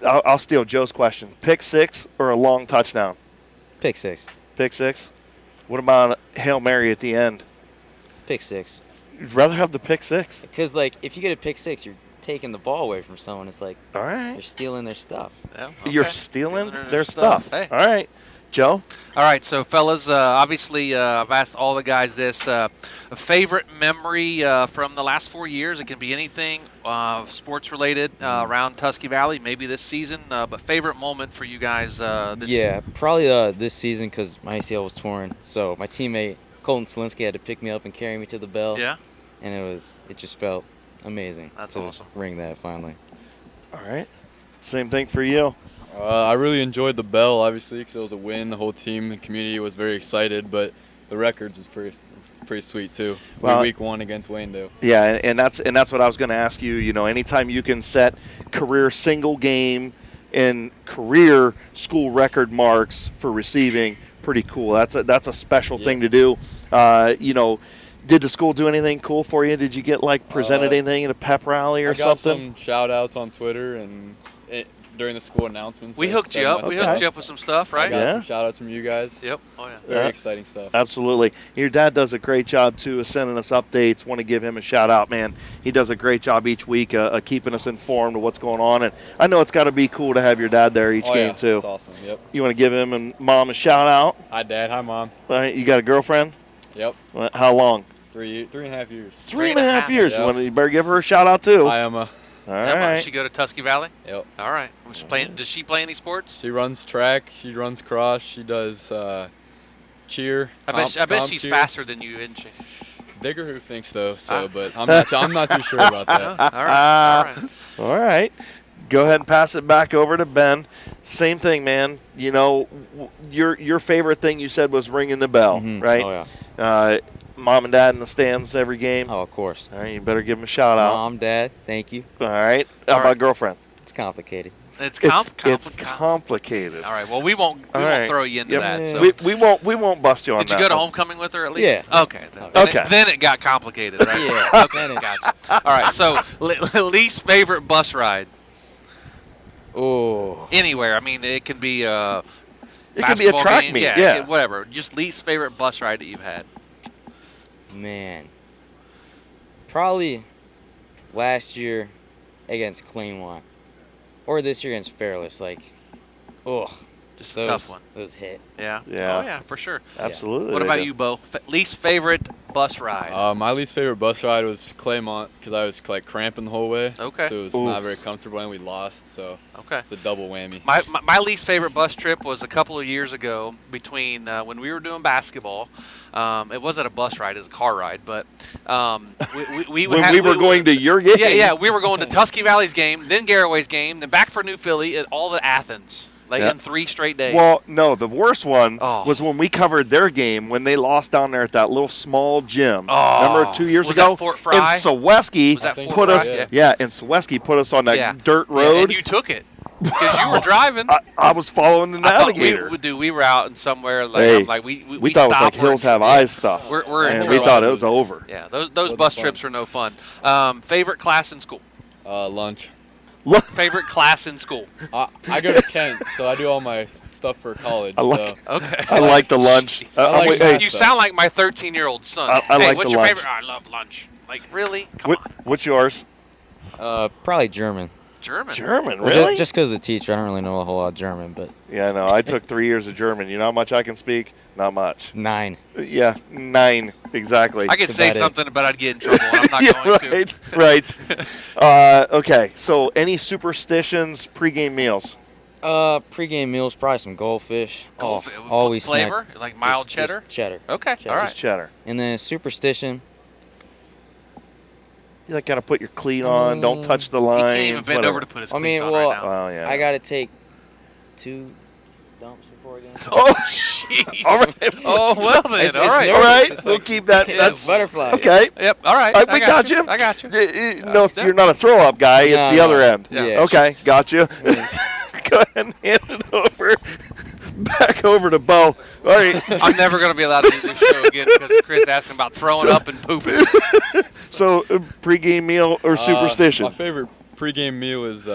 I'll steal Joe's question. Pick six or a long touchdown? Pick six. Pick six? What about a Hail Mary at the end? Pick six. You'd rather have the pick six? Because, like, if you get a pick six, you're taking the ball away from someone. It's like, all right, you're stealing their stuff. Yeah, You're stealing their stuff. Hey. All right. Joe? All right, so fellas, obviously I've asked all the guys this. A favorite memory from the last 4 years. It can be anything sports related around Tusky Valley, maybe this season. But favorite moment for you guys this Yeah, probably this season because my ACL was torn. So my teammate, Colton Selinsky, had to pick me up and carry me to the bell. Yeah. And it just felt amazing. That's awesome. Ring that finally. All right. Same thing for you. I really enjoyed the bell, obviously, because it was a win. The whole team and community was very excited, but the records was pretty sweet too. Well, Week 1 against Wayndale. Yeah, and that's what I was going to ask you. You know, anytime you can set career single game and career school record marks for receiving, pretty cool. That's a special thing to do. You know, did the school do anything cool for you? Did you get presented anything at a pep rally or I got something? some shout outs on Twitter, and during the school announcements. We hooked you up. We hooked you up with some stuff, right? I got some shout-outs from you guys. Yep. Oh, yeah. Very exciting stuff. Absolutely. Your dad does a great job, too, of sending us updates. Want to give him a shout-out, man. He does a great job each week of keeping us informed of what's going on. And I know it's got to be cool to have your dad there each game, too. That's awesome. Yep. You want to give him and Mom a shout-out? Hi, Dad. Hi, Mom. All right. You got a girlfriend? Yep. How long? 3.5 years. 3.5 years. Yep. You better give her a shout-out, too. Hi, Emma. All right. Does she go to Tusky Valley? Yep. All right. Does she play any sports? She runs track. She runs cross. She does cheer. I bet she's cheer. faster than you, isn't she? Dickerhoof thinks so, but I'm not too sure about that. All right. Go ahead and pass it back over to Ben. Same thing, man. You know, your favorite thing you said was ringing the bell, right? Oh, yeah. Mom and Dad in the stands every game? Oh, of course. All right, you better give them a shout-out. Mom, Dad, thank you. All right. How about girlfriend? It's complicated. It's complicated. All right. Well, we won't throw you into that. So. We won't bust you on that. Did you go to homecoming with her at least? Yeah. Okay. Then it got complicated, right? Yeah. Okay. Gotcha. All right. So least favorite bus ride. Oh. Anywhere. I mean, it can be it can be a track game. meet. Yeah. Whatever. Just least favorite bus ride that you've had. Man. Probably last year against Cleanwater. Or this year against Fairless. Just a tough one. Those hit. Yeah. Yeah. Oh, yeah, for sure. Absolutely. What about you, Beau? Least favorite bus ride? My least favorite bus ride was Claymont because I was cramping the whole way. Okay. So it was not very comfortable and we lost. So it's a double whammy. My least favorite bus trip was a couple of years ago between when we were doing basketball. It wasn't a bus ride; it was a car ride. But we were going to your game. Yeah, we were going to Tusky Valley's game, then Garraway's game, then back for New Philly, and all to Athens. In 3 straight days. Well, no, the worst one was when we covered their game when they lost down there at that little small gym. Remember 2 years ago? That Fort Fry? And Saweski put us. Yeah, and Saweski put us on that dirt road. And you took it because you were driving. I was following the navigator. We were out in somewhere we thought it was like Hills Have Eyes stuff. And we thought it was over. Yeah, those bus trips were no fun. Favorite class in school? Lunch. Favorite class in school? I go to Kent, so I do all my stuff for college. Okay. I like the lunch. You sound like my 13-year-old son. I like what's the your lunch. favorite? I love lunch. Like, really? Come on. What's yours? Probably German. German, Well, really? just because of the teacher, I don't really know a whole lot of German, but. Yeah, no, I took 3 years of German. You know how much I can speak? Not much. 9. Yeah, 9 exactly. I could say something, but I'd get in trouble. And I'm not going to. Right. Okay. So, any superstitions? Pregame meals. Pregame meals, probably some goldfish. Always flavor, like mild cheddar. Just cheddar. Okay. Cheddar. All right. Just cheddar. And then superstition. You got to put your cleat on. Don't touch the line. He can't even bend over to put his cleats on right now. Well, yeah. I got to take 2 dumps before again. Oh, jeez. All right. Oh, well then. It's all right. All right. We'll keep that. That's butterfly. Okay. Yep. All right. We got you. I got you. No, you're not a throw-up guy. It's the other end. Yeah. Okay. Got you. Go ahead and hand it over. Back over to Beau. All right. I'm never going to be allowed to do this show again because of Chris asking about throwing up and pooping. So, pregame meal or superstition? My favorite pregame meal is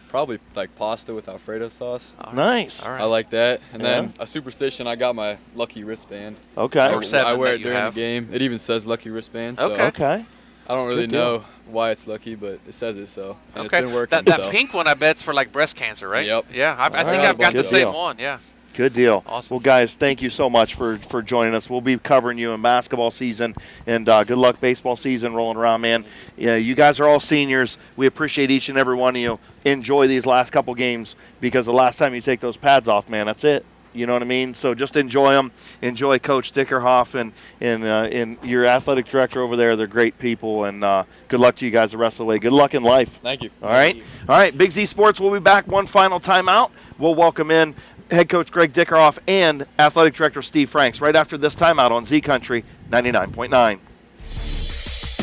probably like pasta with Alfredo sauce. Nice. All right. I like that. And then a superstition, I got my lucky wristband. Okay. I wear it during the game. It even says lucky wristband. So Okay. I don't really know why it's lucky, but it says it so. And it's been working. That pink one, I bet's for like breast cancer, right? Yep. Yeah, I think I've got the same one. Yeah. Good deal. Awesome. Well, guys, thank you so much for joining us. We'll be covering you in basketball season, and good luck baseball season rolling around, man. Yeah, you guys are all seniors. We appreciate each and every one of you. Enjoy these last couple games because the last time you take those pads off, man, that's it. You know what I mean? So just enjoy them. Enjoy Coach Dickerhoff and your athletic director over there. They're great people, and good luck to you guys the rest of the way. Good luck in life. Thank you. All right? All right, Big Z Sports will be back one final timeout. We'll welcome in head coach Greg Dickerhoff and athletic director Steve Franks right after this timeout on Z Country 99.9.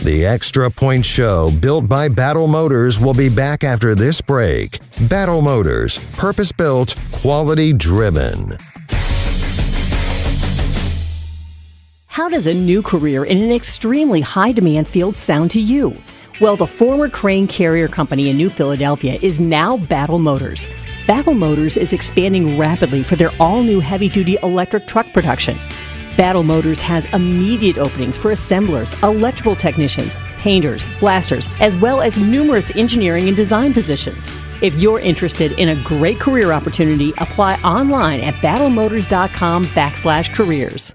The Extra Point Show, built by Battle Motors, will be back after this break. Battle Motors, purpose-built, quality-driven. How does a new career in an extremely high-demand field sound to you? Well, the former Crane Carrier Company in New Philadelphia is now Battle Motors. Battle Motors is expanding rapidly for their all-new heavy-duty electric truck production. Battle Motors has immediate openings for assemblers, electrical technicians, painters, blasters, as well as numerous engineering and design positions. If you're interested in a great career opportunity, apply online at battlemotors.com/careers.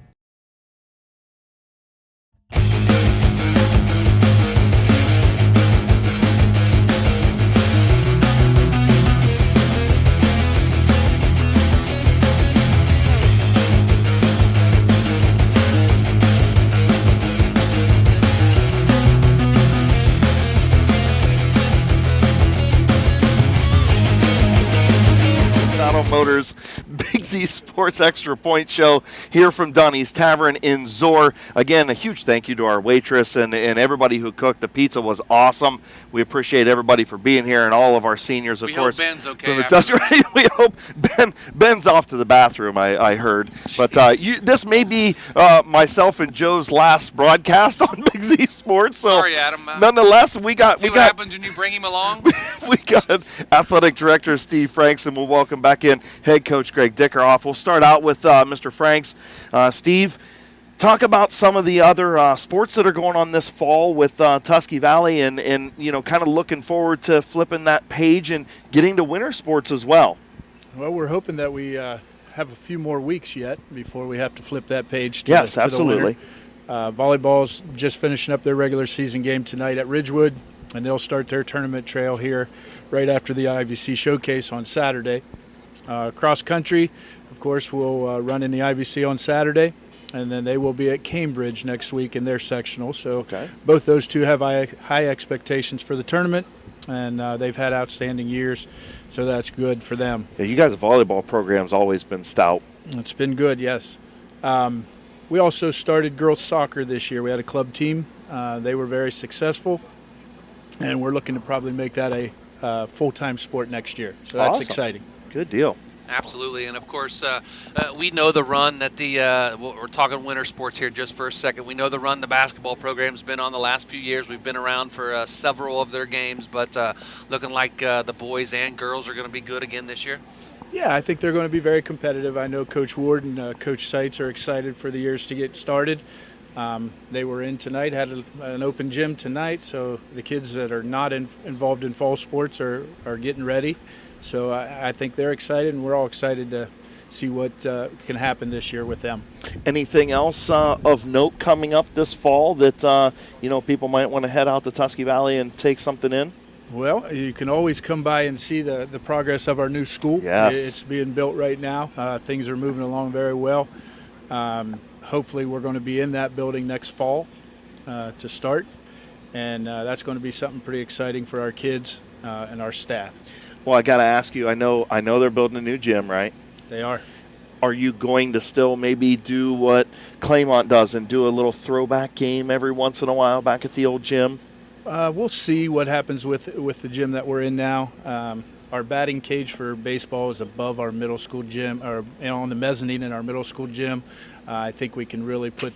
Motors Big Z Sports Extra Point Show here from Donnie's Tavern in Zoar. Again, a huge thank you to our waitress and everybody who cooked. The pizza was awesome. We appreciate everybody for being here and all of our seniors, of course. We hope Ben's okay. From the Tusky Valley. We hope Ben's off to the bathroom, I heard. But this may be myself and Joe's last broadcast on Big Z Sports. So sorry, Adam. Nonetheless, we got what happens when you bring him along. We got Athletic Director Steve Franks, and we'll welcome back in Head Coach Greg Dickerhoff. We'll start out with Mr. Franks. Steve, talk about some of the other sports that are going on this fall with Tusky Valley, and kind of looking forward to flipping that page and getting to winter sports as well. Well, we're hoping that we have a few more weeks yet before we have to flip that page to yes, to absolutely. The volleyball's just finishing up their regular season game tonight at Ridgewood, and they'll start their tournament trail here right after the IVC showcase on Saturday. Cross country, of course, will run in the IVC on Saturday, and then they will be at Cambridge next week in their sectional. So both those two have high expectations for the tournament, and they've had outstanding years, so that's good for them. Yeah, you guys' volleyball program's always been stout. It's been good, yes. We also started girls soccer this year. We had a club team. They were very successful, and we're looking to probably make that a full-time sport next year. So that's awesome. exciting. Good deal. Absolutely, and of course, we know the run that we're talking winter sports here just for a second. We know the run the basketball program's been on the last few years. We've been around for several of their games, but looking like the boys and girls are going to be good again this year. Yeah, I think they're going to be very competitive. I know Coach Ward and Coach Seitz are excited for the years to get started. They were in tonight, had an open gym tonight, so the kids that are not involved in fall sports are getting ready. So I think they're excited, and we're all excited to see what can happen this year with them. Anything else of note coming up this fall that people might want to head out to Tusky Valley and take something in? Well, you can always come by and see the progress of our new school. Yes. It's being built right now. Things are moving along very well. Hopefully we're going to be in that building next fall to start, and that's going to be something pretty exciting for our kids and our staff. Well, I got to ask you, I know they're building a new gym, right? They are. Are you going to still maybe do what Claymont does and do a little throwback game every once in a while back at the old gym? We'll see what happens with the gym that we're in now. Our batting cage for baseball is above our middle school gym, or on the mezzanine in our middle school gym. I think we can really put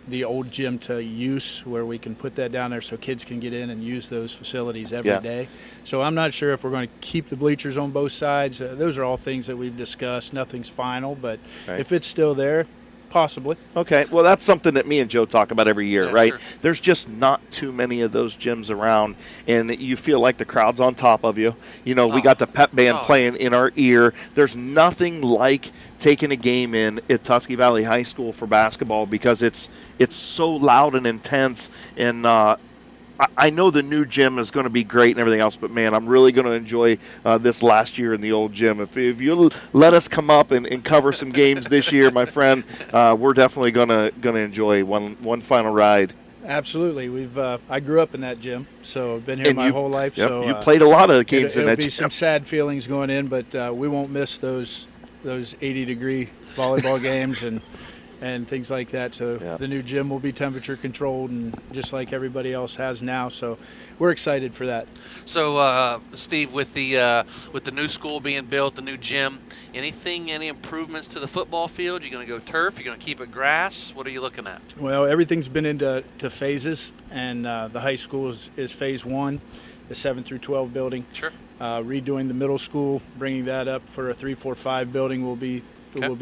the old gym to use, where we can put that down there so kids can get in and use those facilities every day. So I'm not sure if we're going to keep the bleachers on both sides. Those are all things that we've discussed. Nothing's final, but if it's still there, possibly. Okay, well, that's something that me and Joe talk about every year, right? Sure. There's just not too many of those gyms around, and you feel like the crowd's on top of you. We got the pep band playing in our ear. There's nothing like taking a game in at Tusky Valley High School for basketball, because it's so loud and intense, and I know the new gym is going to be great and everything else, but man, I'm really going to enjoy this last year in the old gym. If you let us come up and cover some games this year, my friend, we're definitely going to enjoy one final ride. Absolutely. I grew up in that gym, so I've been here my whole life. Yep, so you played a lot of games in that gym. There'll be some sad feelings going in, but we won't miss those 80-degree volleyball games, and and things like that. So the new gym will be temperature controlled, and just like everybody else has now. So we're excited for that. So, Steve, with the new school being built, the new gym, any improvements to the football field? You're going to go turf? You're going to keep it grass? What are you looking at? Well, everything's been into phases, and the high school is phase 1, the 7 through 12 building. Sure. Redoing the middle school, bringing that up for a 3, 4, 5 building will be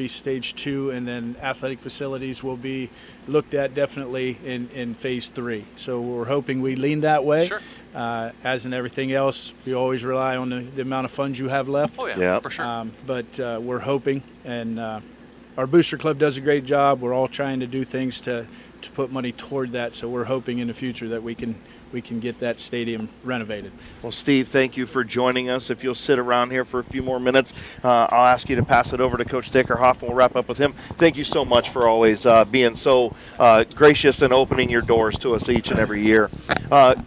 stage 2, and then athletic facilities will be looked at definitely in phase 3. So we're hoping we lean that way. Sure. As in everything else, we always rely on the amount of funds you have left. Oh, yeah. For sure. But we're hoping, and our booster club does a great job. We're all trying to do things to put money toward that. So we're hoping in the future that we can get that stadium renovated. Well, Steve, thank you for joining us. If you'll sit around here for a few more minutes, I'll ask you to pass it over to Coach Dickerhoff, and we'll wrap up with him. Thank you so much for always being so gracious and opening your doors to us each and every year.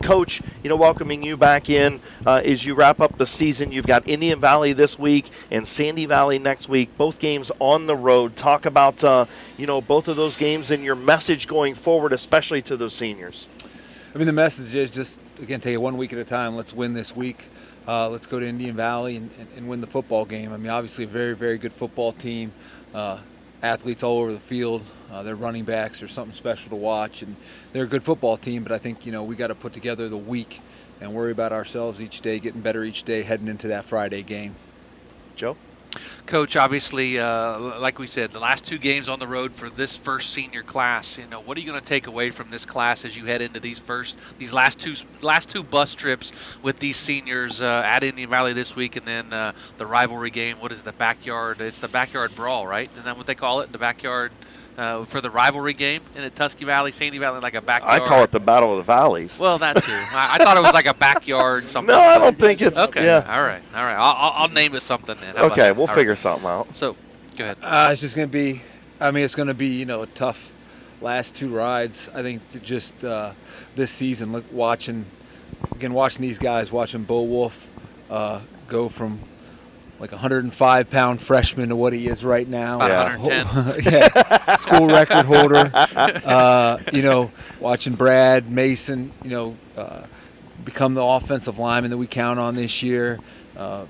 Coach, welcoming you back in as you wrap up the season. You've got Indian Valley this week and Sandy Valley next week, both games on the road. Talk about, both of those games and your message going forward, especially to those seniors. I mean, the message is just, again, take it 1 week at a time. Let's win this week. Let's go to Indian Valley and win the football game. I mean, obviously a very, very good football team. Athletes all over the field. Their running backs are something special to watch, and they're a good football team. But I think, we got to put together the week and worry about ourselves each day, getting better each day, heading into that Friday game. Joe? Coach, obviously, like we said, the last 2 games on the road for this first senior class. What are you going to take away from this class as you head into these last two bus trips with these seniors at Indian Valley this week, and then the rivalry game? What is it? The backyard? It's the backyard brawl, right? Isn't that what they call it? The backyard. For the rivalry game in the Tusky Valley, Sandy Valley, like a backyard. I call it the Battle of the Valleys. Well, that too. I thought it was like a backyard something. No, I don't think it's. Okay. Yeah. All right. I'll name it something then. Okay, we'll figure something out. So, go ahead. It's just going to be, it's going to be, a tough last 2 rides. I think just this season, watching these guys, watching Beau Wolf go from like 105-pound freshman to what he is right now. About 110. Yeah, school record holder. Watching Brad, Mason, become the offensive lineman that we count on this year.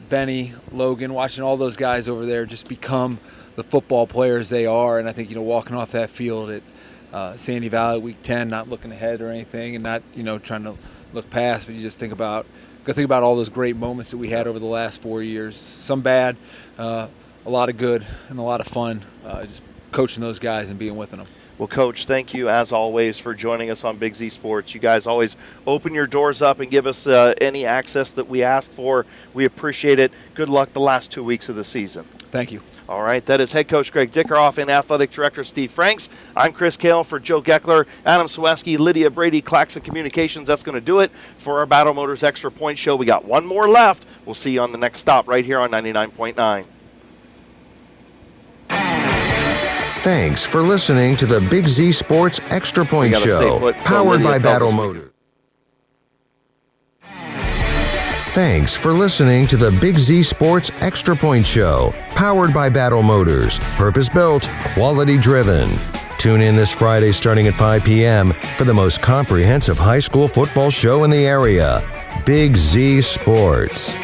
Benny, Logan, watching all those guys over there just become the football players they are. And I think, walking off that field at Sandy Valley Week 10, not looking ahead or anything, and not, trying to look past, but you just think about all those great moments that we had over the last 4 years. Some bad, a lot of good, and a lot of fun just coaching those guys and being with them. Well, Coach, thank you, as always, for joining us on Big Z Sports. You guys always open your doors up and give us any access that we ask for. We appreciate it. Good luck the last 2 weeks of the season. Thank you. All right, that is head coach Greg Dickerhoff and athletic director Steve Franks. I'm Chris Kale for Joe Geckler, Adam Sweski, Lydia, Brady, Claxon Communications. That's going to do it for our Battle Motors Extra Point Show. We got one more left. We'll see you on the next stop right here on 99.9. Thanks for listening to the Big Z Sports Extra Point Show, powered by Battle Motors. Thanks for listening to the Big Z Sports Extra Point Show, powered by Battle Motors, purpose-built, quality-driven. Tune in this Friday starting at 5 p.m. for the most comprehensive high school football show in the area, Big Z Sports.